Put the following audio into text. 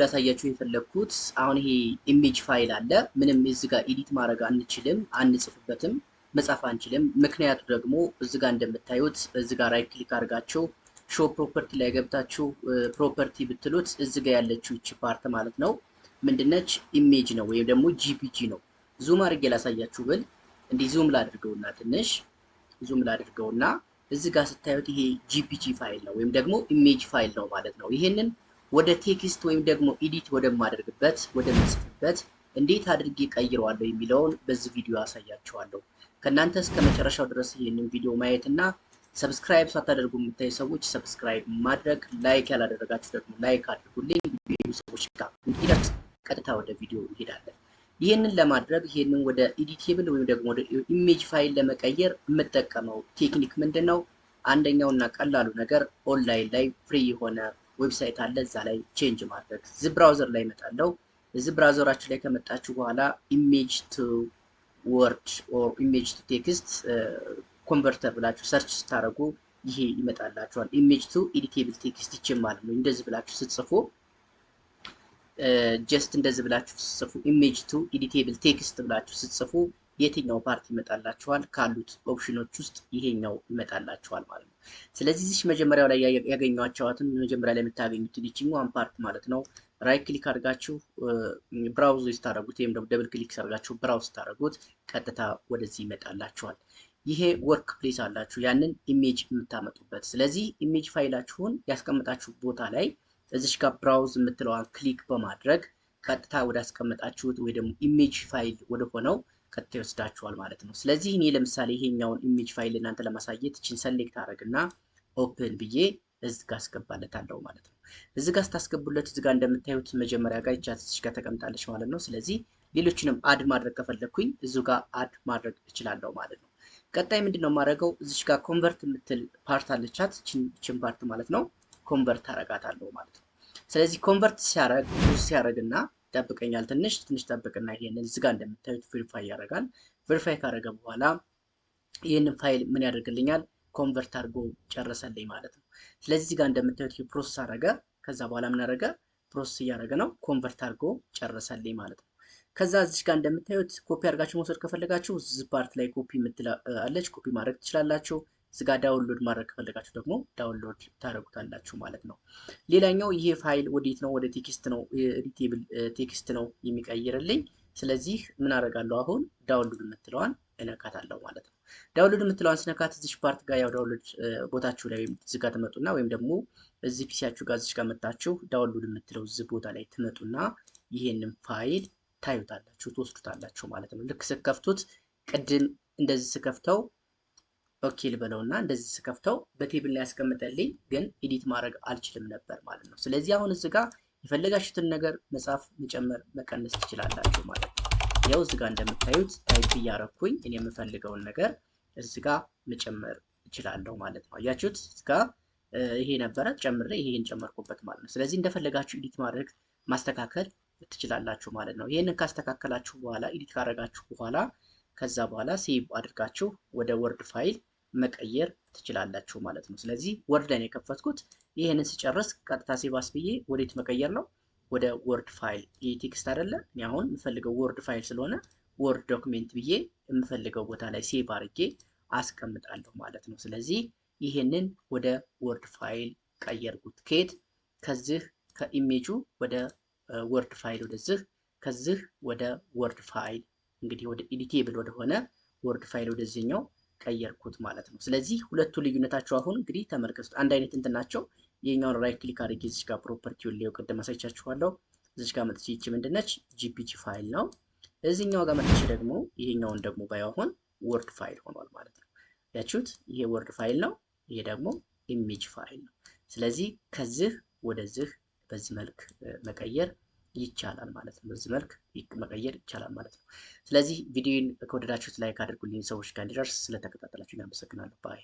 ላሳያችሁ የፈለኩት አሁን ይሄ ኢሜጅ ፋይል አለ። ምንም እዚህ ጋር ኤዲት ማድረግ አንችልም፣ አንጽፍበትም፣ መጻፍ አንችልም። ምክንያቱ ደግሞ እዚህ ጋር እንደምታዩት እዚህ ጋር ራይት ክሊክ አድርጋችሁ ሾው ፕሮፐርቲ ላይ ገብታችሁ ፕሮፐርቲ ብትሉት እዚህ ጋር ያለችው እቺ ፓርት ማለት ነው ምንድነች? ኢሜጅ ነው ወይም ደግሞ ጂፒጂ ነው። ዙም አድርጌ ላሳያችሁ ብል እንዲህ ዙም ላድርገውና ትንሽ ዙም ላድርገውና እዚህ ጋር ስታዩት ይሄ ጂፒጂ ፋይል ነው ወይም ደግሞ ኢሜጅ ፋይል ነው ማለት ነው። ይሄንን ወደ ቴክስት ወይም ደግሞ ኤዲት ወደማደርግበት ወደምጽፍበት እንዴት አድርጌ ቀይረዋለሁ የሚለውን በዚህ ቪዲዮ አሳያችኋለሁ። ከእናንተ እስከ መጨረሻው ድረስ ይሄንን ቪዲዮ ማየትና ሰብስክራይብ ሳታደርጉ የምታዩ ሰዎች ሰብስክራይብ ማድረግ፣ ላይክ ያላደረጋችሁ ደግሞ ላይክ አድርጉልኝ። ቪዲዮ ሰዎች ጋር እንዲደርስ ቀጥታ ወደ ቪዲዮ እንሄዳለን። ይሄንን ለማድረግ ይሄንን ወደ ኤዲቴብል ወይም ደግሞ ወደ ኢሜጅ ፋይል ለመቀየር የምጠቀመው ቴክኒክ ምንድነው? አንደኛውና ቀላሉ ነገር ኦንላይን ላይ ፍሪ የሆነ ዌብሳይት አለ። እዛ ላይ ቼንጅ ማድረግ እዚህ ብራውዘር ላይ እመጣለሁ። እዚህ ብራውዘራችሁ ላይ ከመጣችሁ በኋላ ኢሜጅ ቱ ወርድ ኦር ኢሜጅ ቱ ቴክስት ኮንቨርተር ብላችሁ ሰርች ስታደርጉ ይሄ ይመጣላችኋል። ኢሜጅ ቱ ኤዲቴብል ቴክስት ይችላል ማለት ነው። እንደዚህ ብላችሁ ስትጽፉ ጀስት እንደዚህ ብላችሁ ስትጽፉ ኢሜጅ ቱ ኤዲቴብል ቴክስት ብላችሁ ስትጽፉ የትኛው ፓርት ይመጣላችኋል? ካሉት ኦፕሽኖች ውስጥ ይሄኛው ይመጣላችኋል ማለት ነው። ስለዚህ እዚህ መጀመሪያው ላይ ያገኘኋቸዋትን መጀመሪያ ላይ የምታገኙት ይችኛዋን ፓርት ማለት ነው ራይት ክሊክ አድርጋችሁ ብራውዝ ስታደርጉት ወይም ደግሞ ደብል ክሊክ አድርጋችሁ ብራውዝ ስታደርጉት ቀጥታ ወደዚህ ይመጣላችኋል። ይሄ ወርክ ፕሌስ አላችሁ ያንን ኢሜጅ የምታመጡበት። ስለዚህ ኢሜጅ ፋይላችሁን ያስቀመጣችሁ ቦታ ላይ እዚሽ ጋር ብራውዝ የምትለዋን ክሊክ በማድረግ ቀጥታ ወደ አስቀመጣችሁት ወይ ደግሞ ኢሜጅ ፋይል ወደ ሆነው ቀጥታ ይወስዳችኋል ማለት ነው። ስለዚህ እኔ ለምሳሌ ይሄኛውን ኢሜጅ ፋይል እናንተ ለማሳየት እቺን ሰሌክት አደረግና ኦፕን ብዬ እዚህ ጋር አስገባለታለሁ ማለት ነው። እዚህ ጋር ስታስገቡለት እዚህ ጋር እንደምታዩት መጀመሪያ ጋር ይቻት እዚህ ጋር ተቀምጣለች ማለት ነው። ስለዚህ ሌሎችንም አድ ማድረግ ከፈለኩኝ እዚሁ ጋር አድ ማድረግ እችላለሁ ማለት ነው። ቀጣይ ምንድነው የማደርገው? እዚህ ጋር ኮንቨርት የምትል ፓርት አለቻት። እቺን ፓርት ማለት ነው ኮንቨርት አረጋታለሁ ማለት ነው። ስለዚህ ኮንቨርት ሲያረግና ይጠብቀኛል ትንሽ ጠብቅና ይሄንን እዚህ ጋር እንደምታዩት ቬሪፋይ ያደርጋል። ቬሪፋይ ካደረገ በኋላ ይሄንን ፋይል ምን ያደርግልኛል? ኮንቨርት አድርጎ ጨረሰልኝ ማለት ነው። ስለዚህ እዚህ ጋር እንደምታዩት ፕሮሰስ አደረገ። ከዛ በኋላ ምን አደረገ? ፕሮሰስ እያደረገ ነው። ኮንቨርት አድርጎ ጨረሰልኝ ማለት ነው። ከዛ እዚህ ጋር እንደምታዩት ኮፒ አድርጋችሁ መውሰድ ከፈለጋችሁ እዚህ ፓርት ላይ ኮፒ አለች፣ ኮፒ ማድረግ ትችላላችሁ። እዚህ ጋር ዳውንሎድ ማድረግ ከፈለጋችሁ ደግሞ ዳውንሎድ ታደርጉታላችሁ ማለት ነው። ሌላኛው ይሄ ፋይል ወዴት ነው? ወደ ቴክስት ነው፣ ኤዲቴብል ቴክስት ነው የሚቀይርልኝ። ስለዚህ ምን አደርጋለሁ? አሁን ዳውንሎድ የምትለዋን እነካታለሁ ማለት ነው። ዳውንሎድ የምትለዋን ስነካት እዚህ ፓርት ጋር ያው ዳውንሎድ ቦታችሁ ላይ ወይም እዚህ ጋር ትመጡና ወይም ደግሞ እዚህ ፒሲያችሁ ጋር እዚህ ጋር መጣችሁ ዳውንሎድ የምትለው እዚህ ቦታ ላይ ትመጡና ይሄንን ፋይል ታዩታላችሁ፣ ትወስዱታላችሁ ማለት ነው። ልክ ስከፍቱት ቅድም እንደዚህ ስከፍተው ኦኬ ልበለውና እንደዚህ ስከፍተው በቴብል ላይ ያስቀምጠልኝ፣ ግን ኤዲት ማድረግ አልችልም ነበር ማለት ነው። ስለዚህ አሁን እዚህ ጋር የፈለጋችሁትን ነገር መጻፍ፣ መጨመር፣ መቀነስ ትችላላችሁ ማለት ነው። ያው እዚህ ጋር እንደምታዩት ታይፕ እያረኩኝ እኔ የምፈልገውን ነገር እዚህ ጋር መጨመር እችላለሁ ማለት ነው። አያችሁት? እዚህ ጋር ይሄ ነበረ ጨምሬ ይሄን ጨመርኩበት ማለት ነው። ስለዚህ እንደፈለጋችሁ ኤዲት ማድረግ ማስተካከል ትችላላችሁ ማለት ነው። ይሄንን ካስተካከላችሁ በኋላ ኤዲት ካደረጋችሁ በኋላ ከዛ በኋላ ሴቭ አድርጋችሁ ወደ ወርድ ፋይል መቀየር ትችላላችሁ ማለት ነው። ስለዚህ ወርድ ላይ ነው የከፈትኩት። ይሄንን ስጨርስ ቀጥታ ሴቭ አስብዬ ወዴት መቀየር ነው? ወደ ወርድ ፋይል። ይሄ ቴክስት አይደለ? እኔ አሁን የምፈልገው ወርድ ፋይል ስለሆነ ወርድ ዶክሜንት ብዬ የምፈልገው ቦታ ላይ ሴቭ አድርጌ አስቀምጣለሁ ማለት ነው። ስለዚህ ይሄንን ወደ ወርድ ፋይል ቀየርኩት። ከየት? ከዚህ ከኢሜጁ ወደ ወርድ ፋይል ወደዚህ፣ ከዚህ ወደ ወርድ ፋይል እንግዲህ ወደ ኤዲቴብል ወደሆነ ወርድ ፋይል ወደዚህኛው ቀየርኩት ማለት ነው። ስለዚህ ሁለቱ ልዩነታቸው አሁን እንግዲህ ተመልከቱት፣ አንድ አይነት እንትን ናቸው። ይሄኛውን ራይት ክሊክ አድርጌ እዚህ ጋር ፕሮፐርቲውን ላይ ቅድም አሳይቻችኋለሁ። እዚህ ጋር መጥቼ ይቺ ምንድነች? ጂፒጂ ፋይል ነው። እዚህኛው ጋር መጥቼ ደግሞ ይሄኛውን ደግሞ ባይ አሁን ወርድ ፋይል ሆኗል ማለት ነው። ያችሁት? ይሄ ወርድ ፋይል ነው፣ ይሄ ደግሞ ኢሜጅ ፋይል ነው። ስለዚህ ከዚህ ወደዚህ በዚህ መልክ መቀየር ይቻላል ማለት ነው። በዚህ መልክ መቀየር ይቻላል ማለት ነው። ስለዚህ ቪዲዮን ከወደዳችሁት ላይክ አድርጉልኝ፣ ሰዎች ጋር እንዲደርስ ስለተከታተላችሁ አመሰግናለሁ። ባይ